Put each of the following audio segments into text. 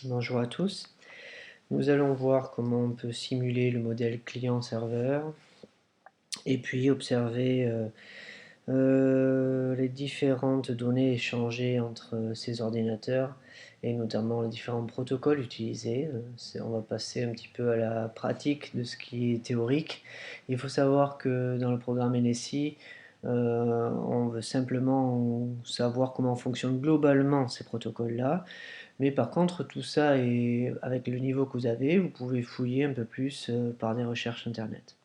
Bonjour à tous. Nous allons voir comment on peut simuler le modèle client-serveur et puis observer les différentes données échangées entre ces ordinateurs et notamment les différents protocoles utilisés. On va passer un petit peu à la pratique de ce qui est théorique. Il faut savoir que dans le programme NSI, on veut simplement savoir comment fonctionnent globalement ces protocoles-là. Mais par contre, tout ça, est, avec le niveau que vous avez, vous pouvez fouiller un peu plus par des recherches internet.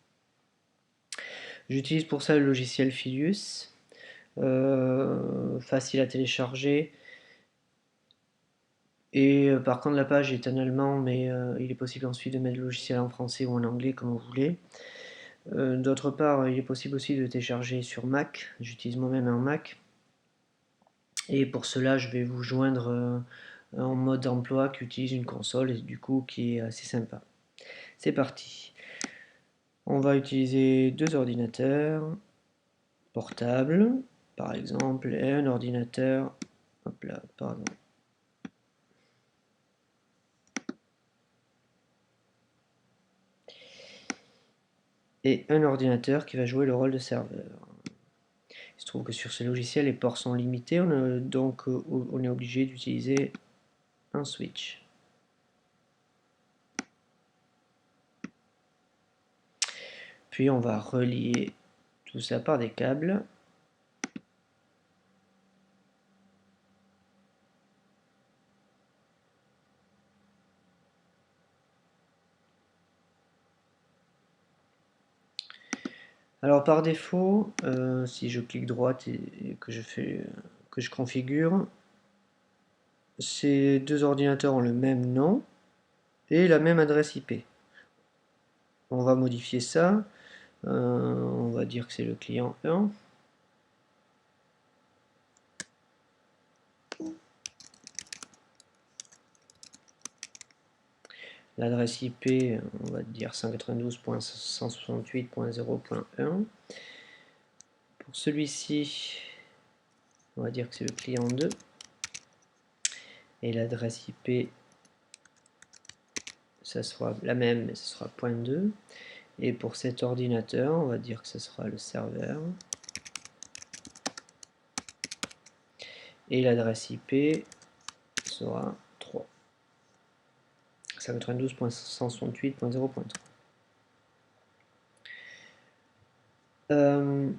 J'utilise pour ça le logiciel Filius, facile à télécharger. Et par contre, la page est en allemand, mais il est possible ensuite de mettre le logiciel en français ou en anglais, comme vous voulez. D'autre part, il est possible aussi de télécharger sur Mac. J'utilise moi-même un Mac. Et pour cela, je vais vous joindre en mode emploi qui utilise une console et du coup qui est assez sympa. C'est parti. On va utiliser deux ordinateurs portables, par exemple, et un ordinateur, hop là, pardon, et un ordinateur qui va jouer le rôle de serveur. Il se trouve que sur ce logiciel, les ports sont limités, donc on est obligé d'utiliser un switch. Puis on va relier tout ça par des câbles. Alors par défaut, si je clique droite et que je configure, ces deux ordinateurs ont le même nom et la même adresse IP. On va modifier ça. On va dire que c'est le client 1. L'adresse IP, on va dire 192.168.0.1. Pour celui-ci, on va dire que c'est le client 2. Et l'adresse IP, ça sera la même, mais ce sera .2. Et pour cet ordinateur, on va dire que ce sera le serveur. Et l'adresse IP sera 3. 192.168.0.3.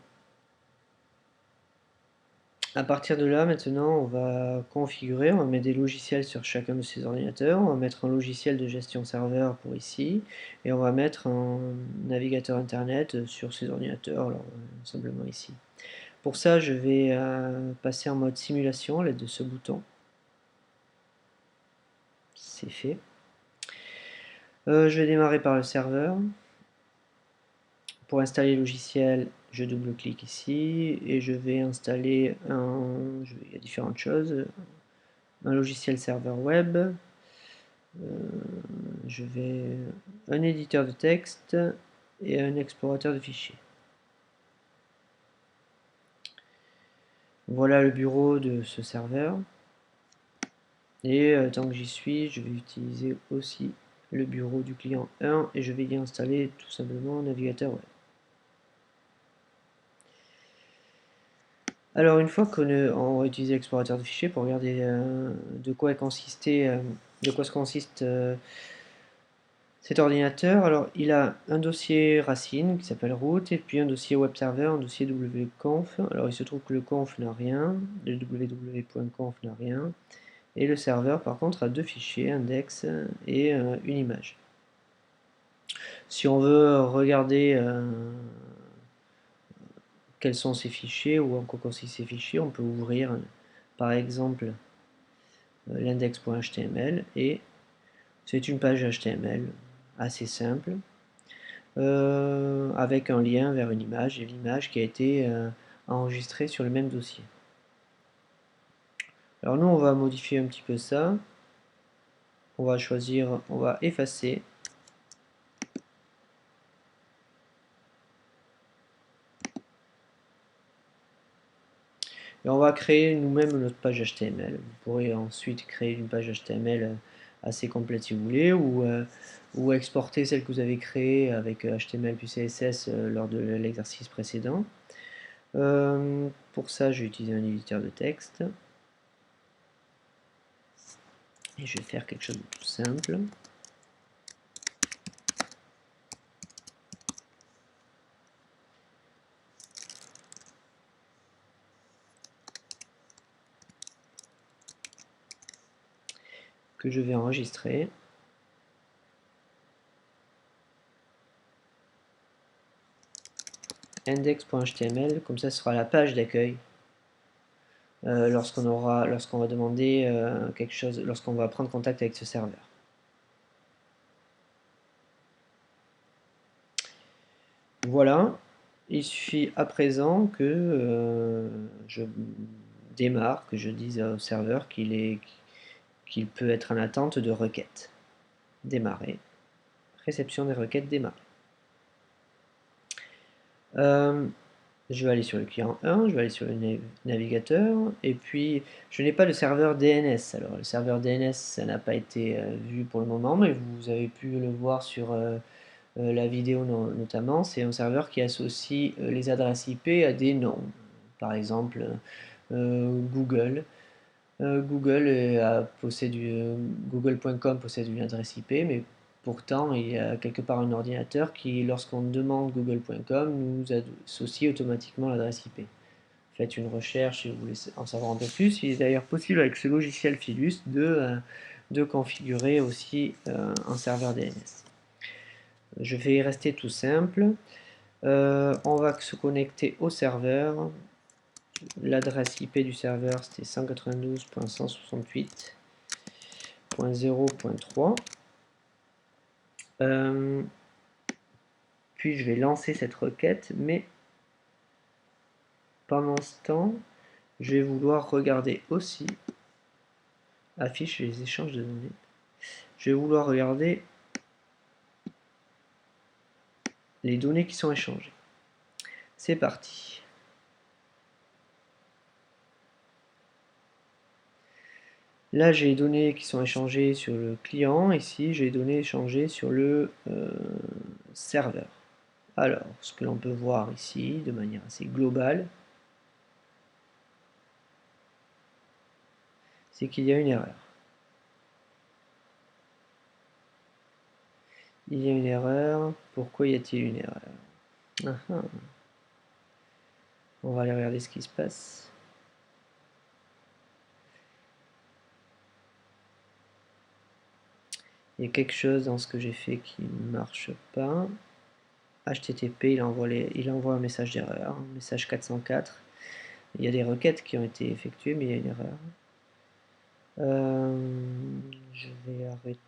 À partir de là, maintenant, on va configurer, on va mettre des logiciels sur chacun de ces ordinateurs, on va mettre un logiciel de gestion serveur pour ici, et on va mettre un navigateur internet sur ces ordinateurs, alors simplement ici. Pour ça, je vais passer en mode simulation à l'aide de ce bouton. C'est fait. Je vais démarrer par le serveur. Pour installer le logiciel, je double-clique ici et je vais installer il y a différentes choses. Un logiciel serveur web, un éditeur de texte et un explorateur de fichiers. Voilà le bureau de ce serveur. Et tant que j'y suis, je vais utiliser aussi le bureau du client 1 et je vais y installer tout simplement un navigateur web. Alors une fois qu'on va utiliser l'explorateur de fichiers pour regarder de quoi se consiste cet ordinateur, alors il a un dossier racine qui s'appelle root et puis un dossier web server, un dossier wconf. Alors il se trouve que le conf n'a rien, le www.conf n'a rien, et le serveur par contre a deux fichiers, index et une image. Si on veut regarder quels sont ces fichiers ou en quoi consistent ces fichiers, on peut ouvrir par exemple l'index.html et c'est une page HTML assez simple avec un lien vers une image et l'image qui a été enregistrée sur le même dossier. Alors nous on va modifier un petit peu ça. On va effacer. Et on va créer nous-mêmes notre page HTML. Vous pourrez ensuite créer une page HTML assez complète si vous voulez, ou exporter celle que vous avez créée avec HTML puis CSS lors de l'exercice précédent. Pour ça, je vais utiliser un éditeur de texte. Et je vais faire quelque chose de tout simple. Que je vais enregistrer. Index.html, comme ça ce sera la page d'accueil lorsqu'on va demander quelque chose, lorsqu'on va prendre contact avec ce serveur. Voilà, il suffit à présent que je démarre, que je dise au serveur qu'il peut être en attente de requêtes. Démarrer. Réception des requêtes démarrer. Je vais aller sur le client 1, je vais aller sur le navigateur, et puis je n'ai pas le serveur DNS. Alors le serveur DNS, ça n'a pas été vu pour le moment, mais vous avez pu le voir sur la vidéo notamment. C'est un serveur qui associe les adresses IP à des noms. Par exemple, Google. Google.com possède une adresse IP, mais pourtant il y a quelque part un ordinateur qui, lorsqu'on demande google.com, nous associe automatiquement l'adresse IP. Faites une recherche si vous voulez en savoir un peu plus. Il est d'ailleurs possible avec ce logiciel Philus de configurer aussi un serveur DNS. Je vais y rester tout simple. On va se connecter au serveur. L'adresse IP du serveur c'était 192.168.0.3. Puis je vais lancer cette requête, mais pendant ce temps, je vais vouloir regarder aussi, affiche les échanges de données, je vais vouloir regarder les données qui sont échangées. C'est parti. Là, j'ai les données qui sont échangées sur le client. Ici, j'ai les données échangées sur le serveur. Alors, ce que l'on peut voir ici, de manière assez globale, c'est qu'il y a une erreur. Il y a une erreur. Pourquoi y a-t-il une erreur? On va aller regarder ce qui se passe. Il y a quelque chose dans ce que j'ai fait qui ne marche pas. HTTP, il envoie un message d'erreur, un message 404. Il y a des requêtes qui ont été effectuées, mais il y a une erreur. Je vais arrêter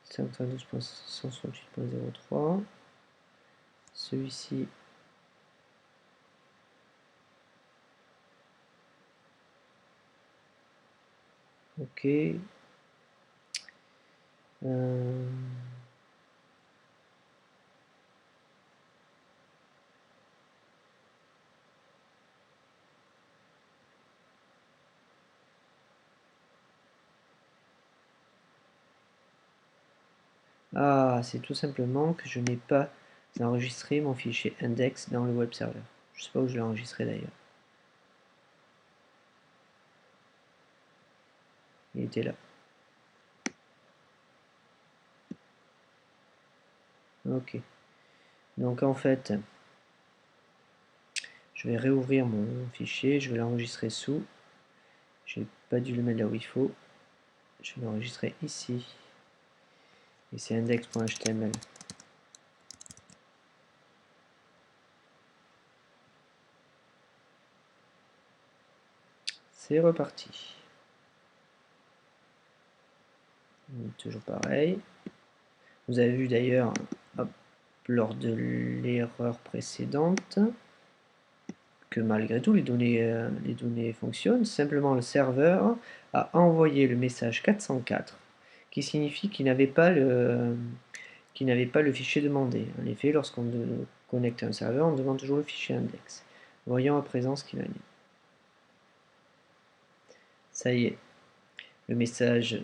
512.168.03. Celui-ci. Ok. Ah, c'est tout simplement que je n'ai pas enregistré mon fichier index dans le web server. Je ne sais pas où je l'ai enregistré d'ailleurs. Il était là. Ok. Donc en fait, je vais réouvrir mon fichier, je vais l'enregistrer sous. J'ai pas dû le mettre là où il faut. Je vais l'enregistrer ici. Et c'est index.html. C'est reparti. Toujours pareil. Vous avez vu d'ailleurs, lors de l'erreur précédente, que malgré tout les données fonctionnent. Simplement le serveur a envoyé le message 404, qui signifie qu'il n'avait pas le fichier demandé. En effet, lorsqu'on connecte un serveur, on demande toujours le fichier index. Voyons à présent ce qu'il en est. Ça y est. le message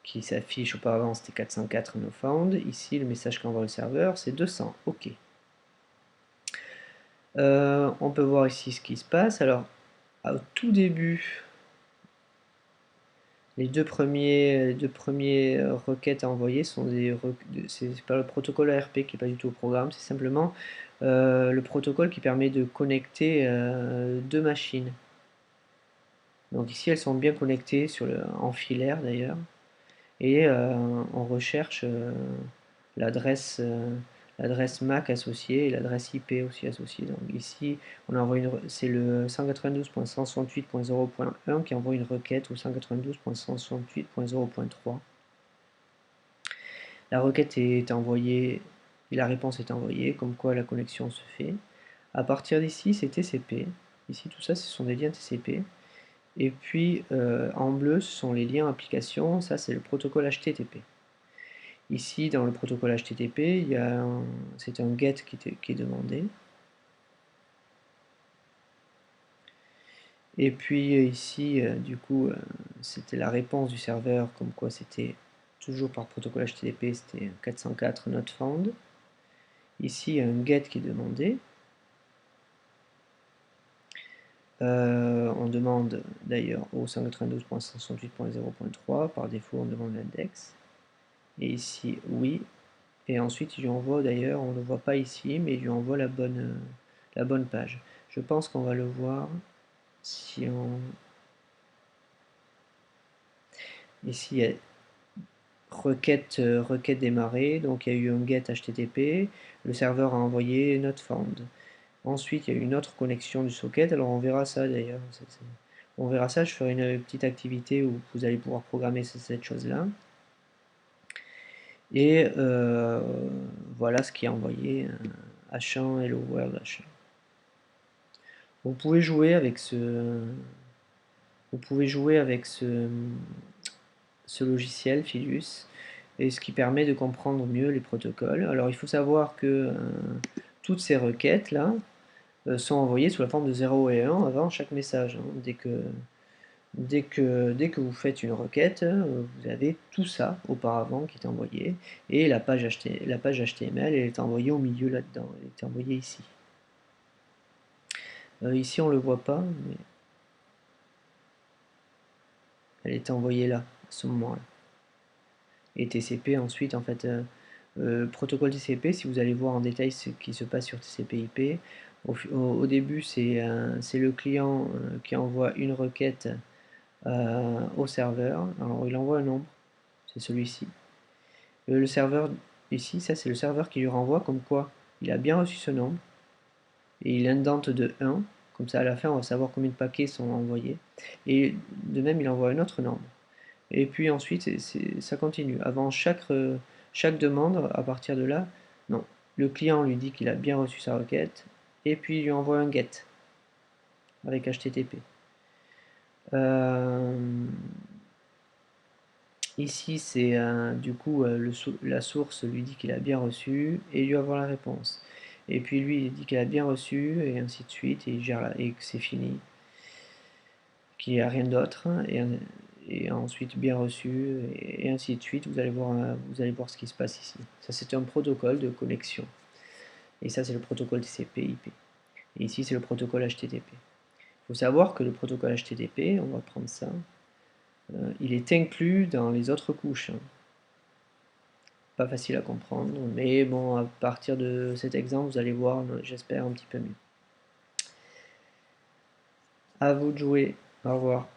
qui s'affiche auparavant c'était 404 no found. Ici, le message qu'envoie le serveur c'est 200. OK. On peut voir ici ce qui se passe. Alors, au tout début, les deux premiers requêtes à envoyer sont c'est pas le protocole ARP qui n'est pas du tout au programme, c'est simplement le protocole qui permet de connecter deux machines. Donc ici elles sont bien connectées en filaire d'ailleurs, et on recherche l'adresse MAC associée et l'adresse IP aussi associée. Donc ici, c'est le 192.168.0.1 qui envoie une requête au 192.168.0.3. La requête est envoyée et la réponse est envoyée, comme quoi la connexion se fait. À partir d'ici, c'est TCP. Ici, tout ça, ce sont des liens TCP. Et puis, en bleu, ce sont les liens applications. Ça, c'est le protocole HTTP. Ici, dans le protocole HTTP, c'est un GET qui est demandé. Et puis ici, du coup, c'était la réponse du serveur, comme quoi c'était toujours par protocole HTTP, c'était 404 not found. Ici, il y a un GET qui est demandé. On demande d'ailleurs au 192.168.0.3, par défaut on demande l'index. Et ici, oui. Et ensuite, il lui envoie d'ailleurs, on ne le voit pas ici, mais il lui envoie la bonne page. Je pense qu'on va le voir si on... Ici, il y a requête démarrée, donc il y a eu un get HTTP, le serveur a envoyé not found. Ensuite, il y a eu une autre connexion du socket, alors on verra ça d'ailleurs. On verra ça, je ferai une petite activité où vous allez pouvoir programmer cette chose-là. Et voilà ce qui est envoyé, H1 hello world H1. Vous pouvez jouer avec ce logiciel Filius, et ce qui permet de comprendre mieux les protocoles. Alors il faut savoir que toutes ces requêtes là sont envoyées sous la forme de 0 et 1 avant chaque message. Dès que vous faites une requête, vous avez tout ça auparavant qui est envoyé, et la page HTML elle est envoyée au milieu là-dedans, elle est envoyée ici. Ici on le voit pas, mais elle est envoyée là, à ce moment-là. Et TCP ensuite, en fait, protocole TCP, si vous allez voir en détail ce qui se passe sur TCP/IP, au début c'est le client qui envoie une requête au serveur. Alors il envoie un nombre, c'est celui-ci. Le serveur ici, ça c'est le serveur qui lui renvoie comme quoi il a bien reçu ce nombre, et il indente de 1, comme ça à la fin on va savoir combien de paquets sont envoyés, et de même il envoie un autre nombre. Et puis ensuite, ça continue. Avant chaque demande, à partir de là, non, le client lui dit qu'il a bien reçu sa requête, et puis il lui envoie un GET avec HTTP. Ici, c'est du coup la source lui dit qu'il a bien reçu, et il lui envoie la réponse. Et puis lui, il dit qu'il a bien reçu, et ainsi de suite, et il gère et que c'est fini, qu'il n'y a rien d'autre, et ensuite bien reçu, et ainsi de suite. Vous allez voir ce qui se passe ici. Ça, c'est un protocole de connexion. Et ça, c'est le protocole TCP/IP. Et ici, c'est le protocole HTTP. Il faut savoir que le protocole HTTP, on va prendre ça, il est inclus dans les autres couches. Pas facile à comprendre, mais bon, à partir de cet exemple, vous allez voir, j'espère, un petit peu mieux. À vous de jouer. Au revoir.